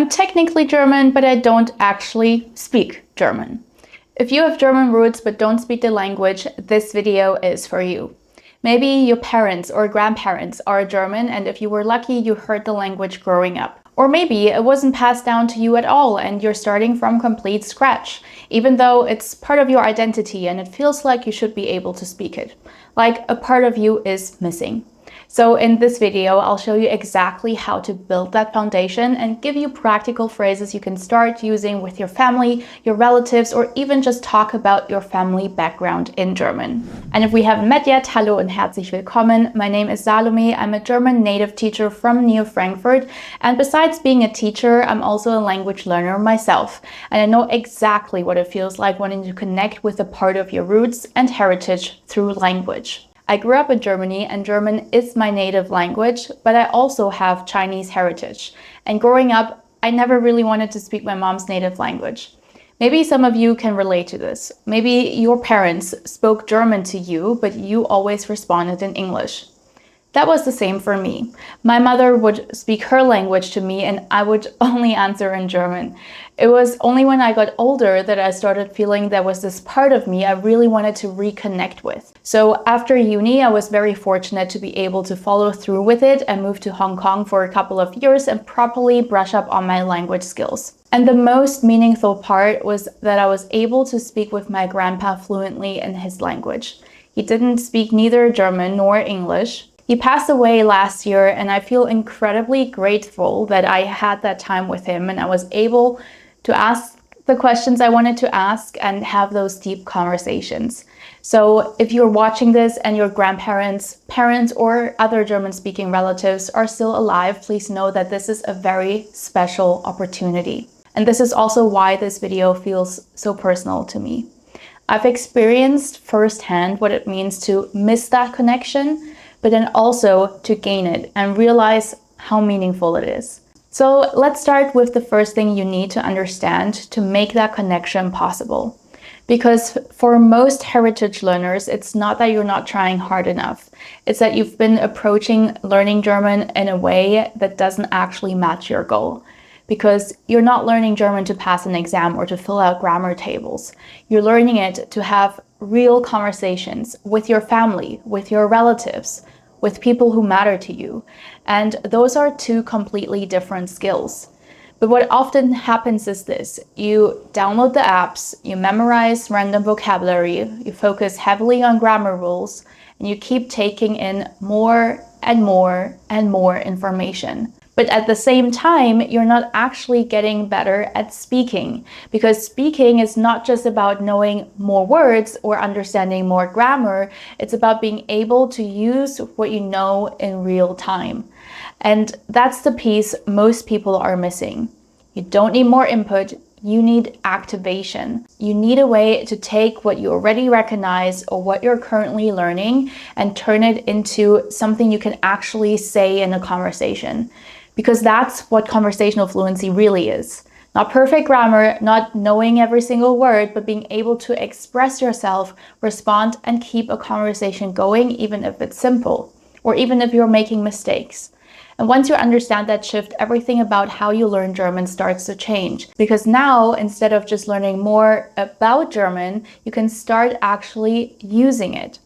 I'm technically German, but I don't actually speak German. If you have German roots but don't speak the language, this video is for you. Maybe your parents or grandparents are German, and if you were lucky, you heard the language growing up. Or maybe it wasn't passed down to you at all and you're starting from complete scratch, even though it's part of your identity and it feels like you should be able to speak it. Like a part of you is missing. So in this video, I'll show you exactly how to build that foundation and give you practical phrases you can start using with your family, your relatives, or even just talk about your family background in German. And if we haven't met yet, hallo und herzlich willkommen. My name is Salome. I'm a German native teacher from near Frankfurt. And besides being a teacher, I'm also a language learner myself. And I know exactly what it feels like wanting to connect with a part of your roots and heritage through language. I grew up in Germany and German is my native language, but I also have Chinese heritage. And growing up, I never really wanted to speak my mom's native language. Maybe some of you can relate to this. Maybe your parents spoke German to you, but you always responded in English. That was the same for me. My mother would speak her language to me and I would only answer in German. It was only when I got older that I started feeling there was this part of me I really wanted to reconnect with. So after uni, I was very fortunate to be able to follow through with it and move to Hong Kong for a couple of years and properly brush up on my language skills. And the most meaningful part was that I was able to speak with my grandpa fluently in his language. He didn't speak neither German nor English. He passed away last year and I feel incredibly grateful that I had that time with him and I was able to ask the questions I wanted to ask and have those deep conversations. So if you're watching this and your grandparents, parents, or other German-speaking relatives are still alive, please know that this is a very special opportunity. And this is also why this video feels so personal to me. I've experienced firsthand what it means to miss that connection, but then also to gain it and realize how meaningful it is. So let's start with the first thing you need to understand to make that connection possible. Because for most heritage learners, it's not that you're not trying hard enough. It's that you've been approaching learning German in a way that doesn't actually match your goal. Because you're not learning German to pass an exam or to fill out grammar tables. You're learning it to have real conversations with your family, with your relatives, with people who matter to you. And those are two completely different skills. But what often happens is this: you download the apps, you memorize random vocabulary, you focus heavily on grammar rules, and you keep taking in more and more and more information. But at the same time, you're not actually getting better at speaking, because speaking is not just about knowing more words or understanding more grammar. It's about being able to use what you know in real time. And that's the piece most people are missing. You don't need more input. You need activation. You need a way to take what you already recognize or what you're currently learning and turn it into something you can actually say in a conversation. Because that's what conversational fluency really is. Not perfect grammar, not knowing every single word, but being able to express yourself, respond, and keep a conversation going, even if it's simple, or even if you're making mistakes. And once you understand that shift, everything about how you learn German starts to change. Because now, instead of just learning more about German, you can start actually using it.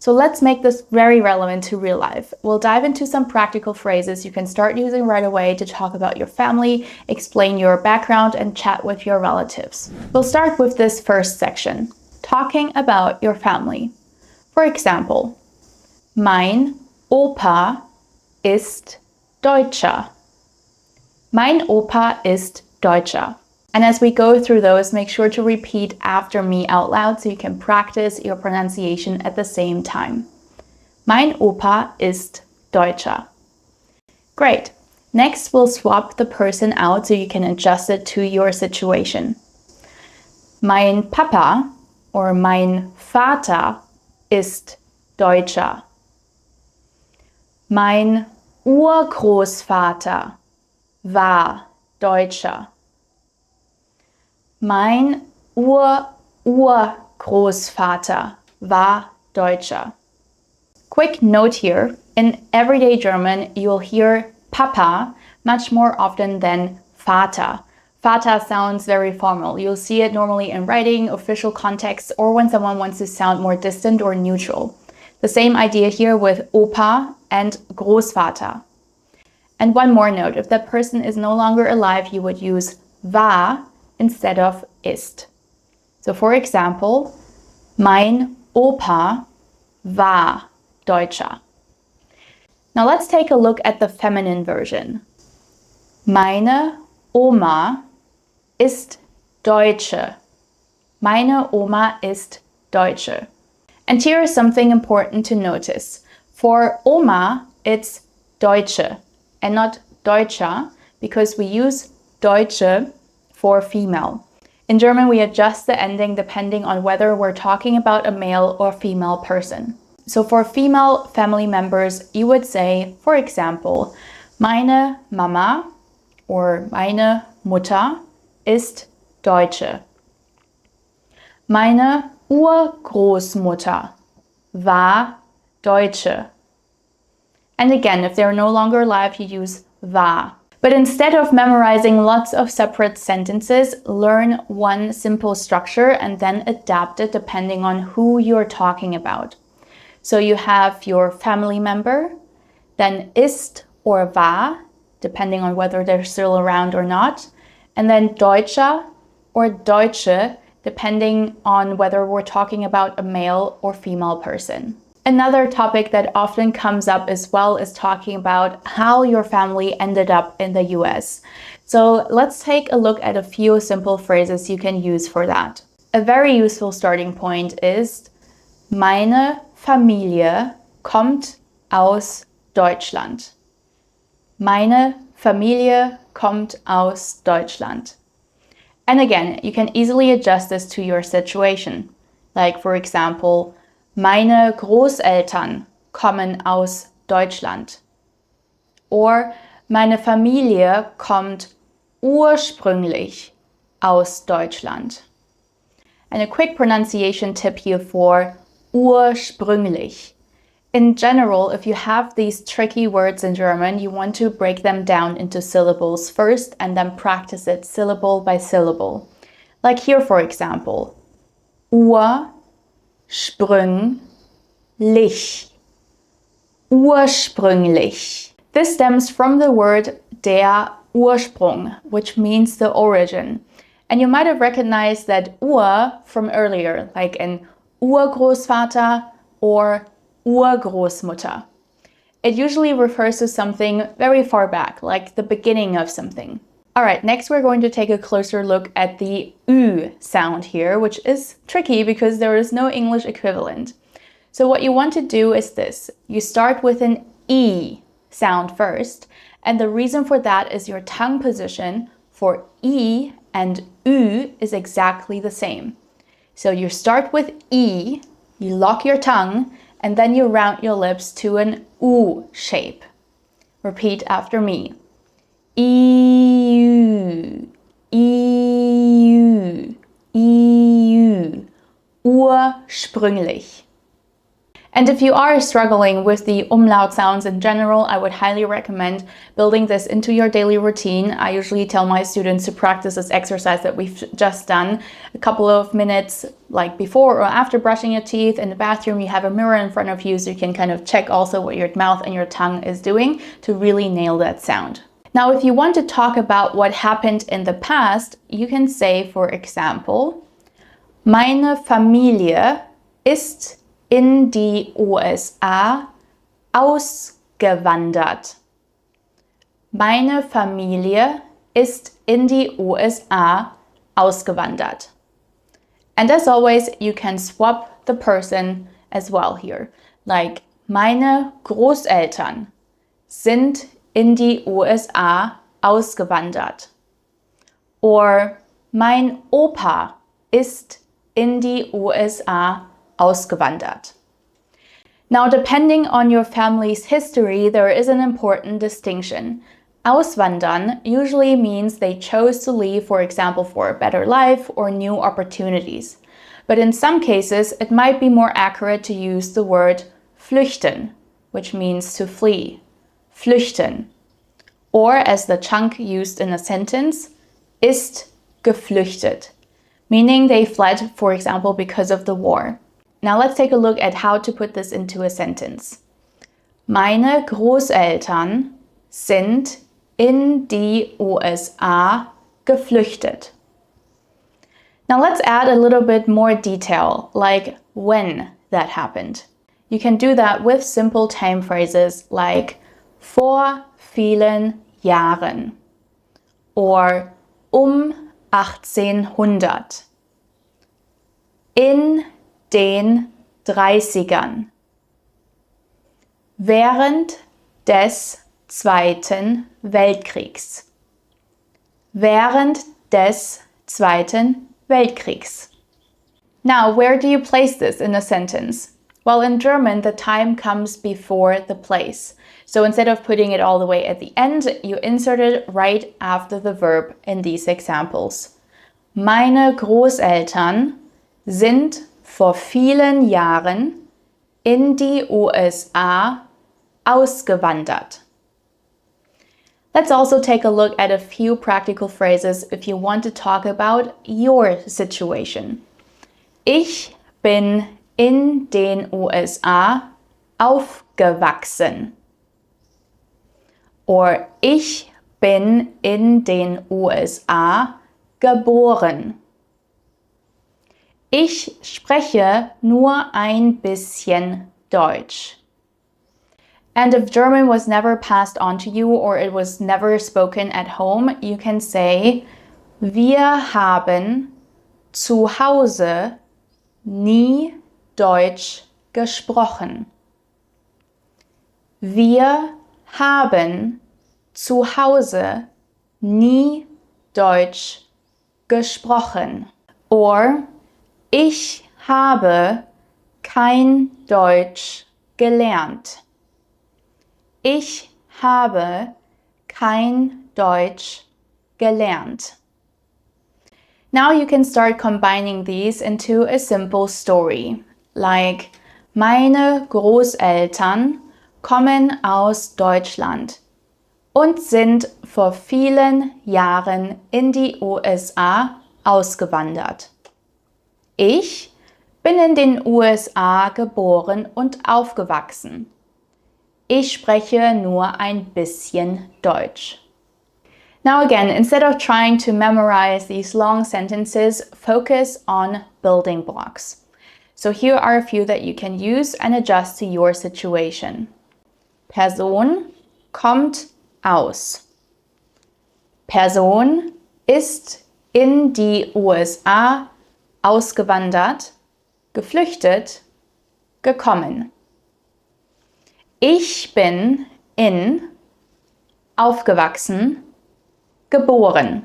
So let's make this very relevant to real life. We'll dive into some practical phrases you can start using right away to talk about your family, explain your background, and chat with your relatives. We'll start with this first section, talking about your family. For example, mein Opa ist Deutscher. Mein Opa ist Deutscher. And as we go through those, make sure to repeat after me out loud so you can practice your pronunciation at the same time. Mein Opa ist Deutscher. Great. Next, we'll swap the person out so you can adjust it to your situation. Mein Papa or mein Vater ist Deutscher. Mein Urgroßvater war Deutscher. Mein Urgroßvater war Deutscher. Quick note here, in everyday German, you'll hear Papa much more often than Vater. Vater sounds very formal. You'll see it normally in writing, official contexts, or when someone wants to sound more distant or neutral. The same idea here with Opa and Großvater. And one more note, if that person is no longer alive, you would use war instead of ist. So for example, mein Opa war Deutscher. Now let's take a look at the feminine version. Meine Oma ist Deutsche. Meine Oma ist Deutsche. And here is something important to notice. For Oma, it's Deutsche and not Deutscher, because we use Deutsche for female. In German, we adjust the ending depending on whether we're talking about a male or female person. So for female family members, you would say, for example, meine Mama or meine Mutter ist Deutsche. Meine Urgroßmutter war Deutsche. And again, if they're no longer alive, you use war. But instead of memorizing lots of separate sentences, learn one simple structure and then adapt it depending on who you're talking about. So you have your family member, then ist or war, depending on whether they're still around or not, and then Deutscher or Deutsche, depending on whether we're talking about a male or female person. Another topic that often comes up as well is talking about how your family ended up in the US. So let's take a look at a few simple phrases you can use for that. A very useful starting point is meine Familie kommt aus Deutschland. Meine Familie kommt aus Deutschland. And again, you can easily adjust this to your situation. Like for example, meine Großeltern kommen aus Deutschland. Or meine Familie kommt ursprünglich aus Deutschland. And a quick pronunciation tip here for ursprünglich. In general, if you have these tricky words in German, you want to break them down into syllables first and then practice it syllable by syllable. Like here, for example, ursprünglich. Ursprünglich. This stems from the word der Ursprung, which means the origin. And you might have recognized that Ur from earlier, like in Urgroßvater or Urgroßmutter. It usually refers to something very far back, like the beginning of something. Alright, next we're going to take a closer look at the Ü sound here, which is tricky because there is no English equivalent. So what you want to do is this. You start with an E sound first, and the reason for that is your tongue position for E and Ü is exactly the same. So you start with E, you lock your tongue, and then you round your lips to an U shape. Repeat after me. EU, EU, EU, ursprünglich. And if you are struggling with the umlaut sounds in general, I would highly recommend building this into your daily routine. I usually tell my students to practice this exercise that we've just done a couple of minutes, like before or after brushing your teeth. In the bathroom, you have a mirror in front of you, so you can kind of check also what your mouth and your tongue is doing to really nail that sound. Now, if you want to talk about what happened in the past, you can say, for example, meine Familie ist in die USA ausgewandert. Meine Familie ist in die USA ausgewandert. And as always, you can swap the person as well here. Like, meine Großeltern sind in die USA ausgewandert. Or, mein Opa ist in die USA ausgewandert. Now, depending on your family's history, there is an important distinction. Auswandern usually means they chose to leave, for example, for a better life or new opportunities. But in some cases, it might be more accurate to use the word flüchten, which means to flee. Flüchten. Or as the chunk used in a sentence, ist geflüchtet, meaning they fled, for example, because of the war. Now let's take a look at how to put this into a sentence. Meine Großeltern sind in die USA geflüchtet. Now let's add a little bit more detail, like when that happened. You can do that with simple time phrases like vor vielen Jahren or 1800, in den 30ern, während des Zweiten Weltkriegs, während des Zweiten Weltkriegs. Now, where do you place this in a sentence? Well, in German, the time comes before the place. So instead of putting it all the way at the end, you insert it right after the verb in these examples. Meine Großeltern sind vor vielen Jahren in die USA ausgewandert. Let's also take a look at a few practical phrases if you want to talk about your situation. Ich bin in den USA aufgewachsen. Or ich bin in den USA geboren. Ich spreche nur ein bisschen Deutsch. And if German was never passed on to you or it was never spoken at home, you can say, wir haben zu Hause nie Deutsch gesprochen. Wir haben zu Hause nie Deutsch gesprochen. Or ich habe kein Deutsch gelernt. Ich habe kein Deutsch gelernt. Now you can start combining these into a simple story, like meine Großeltern kommen aus Deutschland und sind vor vielen Jahren in die USA ausgewandert. Ich bin in den USA geboren und aufgewachsen. Ich spreche nur ein bisschen Deutsch. Now again, instead of trying to memorize these long sentences, focus on building blocks. So here are a few that you can use and adjust to your situation. Person kommt aus. Person ist in die USA ausgewandert, geflüchtet, gekommen. Ich bin in, aufgewachsen, geboren.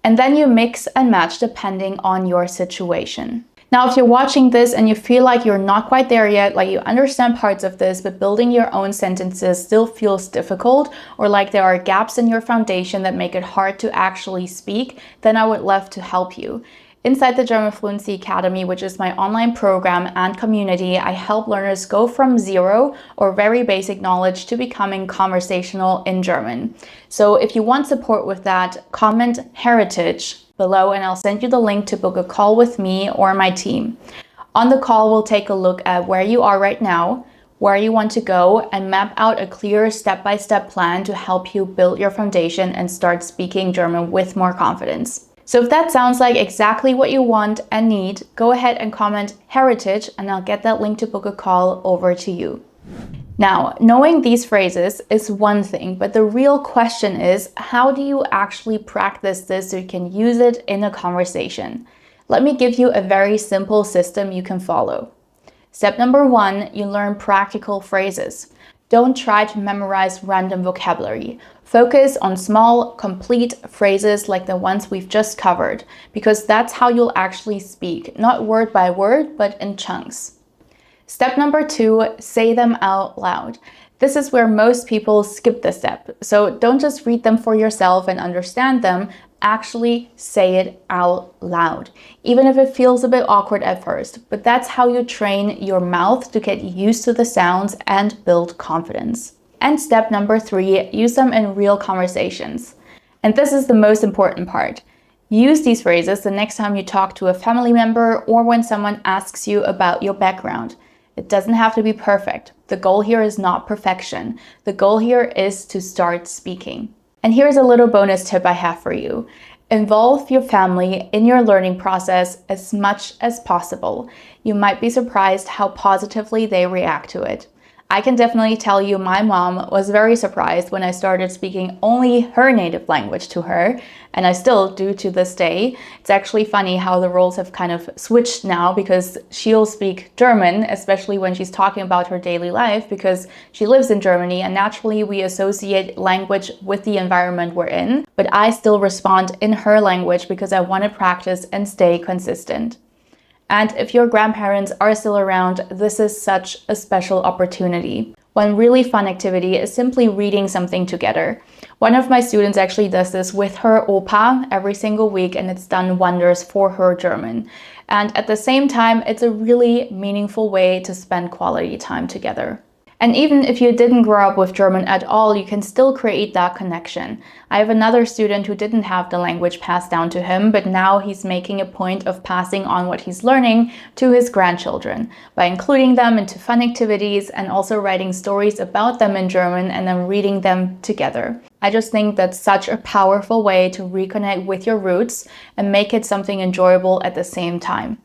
And then you mix and match depending on your situation. Now, if you're watching this and you feel like you're not quite there yet, like you understand parts of this, but building your own sentences still feels difficult, or like there are gaps in your foundation that make it hard to actually speak, then I would love to help you. Inside the German Fluency Academy, which is my online program and community, I help learners go from zero or very basic knowledge to becoming conversational in German. So if you want support with that, comment heritage below and I'll send you the link to book a call with me or my team. On the call, we'll take a look at where you are right now, where you want to go, and map out a clear step-by-step plan to help you build your foundation and start speaking German with more confidence. So if that sounds like exactly what you want and need, go ahead and comment heritage and I'll get that link to book a call over to you. Now, knowing these phrases is one thing, but the real question is, how do you actually practice this so you can use it in a conversation? Let me give you a very simple system you can follow. Step number 1, you learn practical phrases. Don't try to memorize random vocabulary. Focus on small, complete phrases like the ones we've just covered, because that's how you'll actually speak, not word by word, but in chunks. Step number 2, say them out loud. This is where most people skip the step. So don't just read them for yourself and understand them, actually say it out loud, even if it feels a bit awkward at first. But that's how you train your mouth to get used to the sounds and build confidence. And step number 3, use them in real conversations. And this is the most important part. Use these phrases the next time you talk to a family member or when someone asks you about your background. It doesn't have to be perfect. The goal here is not perfection. The goal here is to start speaking. And here's a little bonus tip I have for you. Involve your family in your learning process as much as possible. You might be surprised how positively they react to it. I can definitely tell you my mom was very surprised when I started speaking only her native language to her, and I still do to this day. It's actually funny how the roles have kind of switched now because she'll speak German, especially when she's talking about her daily life because she lives in Germany and naturally we associate language with the environment we're in, but I still respond in her language because I want to practice and stay consistent. And if your grandparents are still around, this is such a special opportunity. One really fun activity is simply reading something together. One of my students actually does this with her opa every single week, and it's done wonders for her German. And at the same time, it's a really meaningful way to spend quality time together. And even if you didn't grow up with German at all, you can still create that connection. I have another student who didn't have the language passed down to him, but now he's making a point of passing on what he's learning to his grandchildren by including them into fun activities and also writing stories about them in German and then reading them together. I just think that's such a powerful way to reconnect with your roots and make it something enjoyable at the same time.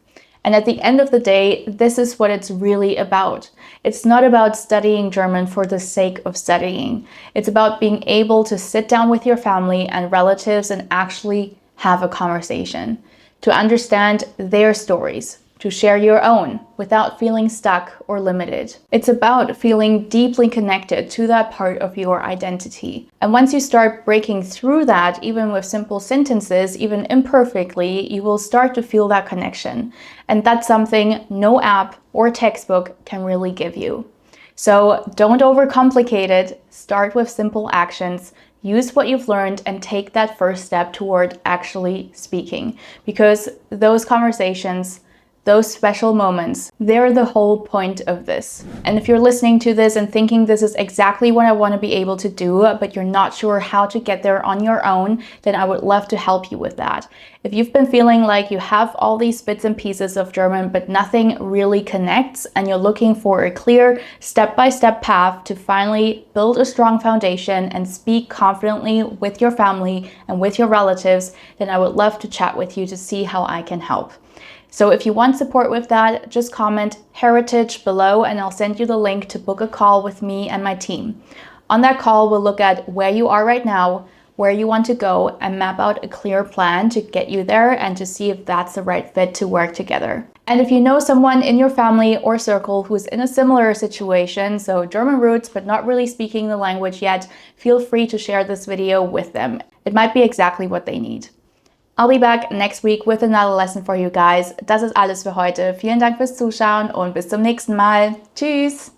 And at the end of the day, this is what it's really about. It's not about studying German for the sake of studying. It's about being able to sit down with your family and relatives and actually have a conversation, to understand their stories, to share your own without feeling stuck or limited. It's about feeling deeply connected to that part of your identity. And once you start breaking through that, even with simple sentences, even imperfectly, you will start to feel that connection. And that's something no app or textbook can really give you. So don't overcomplicate it. Start with simple actions. Use what you've learned and take that first step toward actually speaking. Because those conversations, those special moments, they're the whole point of this. And if you're listening to this and thinking this is exactly what I want to be able to do, but you're not sure how to get there on your own, then I would love to help you with that. If you've been feeling like you have all these bits and pieces of German, but nothing really connects, and you're looking for a clear step-by-step path to finally build a strong foundation and speak confidently with your family and with your relatives, then I would love to chat with you to see how I can help. So if you want support with that, just comment heritage below and I'll send you the link to book a call with me and my team. On that call, we'll look at where you are right now, where you want to go, and map out a clear plan to get you there and to see if that's the right fit to work together. And if you know someone in your family or circle who's in a similar situation, so German roots but not really speaking the language yet, feel free to share this video with them. It might be exactly what they need. I'll be back next week with another lesson for you guys. Das ist alles für heute. Vielen Dank fürs Zuschauen und bis zum nächsten Mal. Tschüss!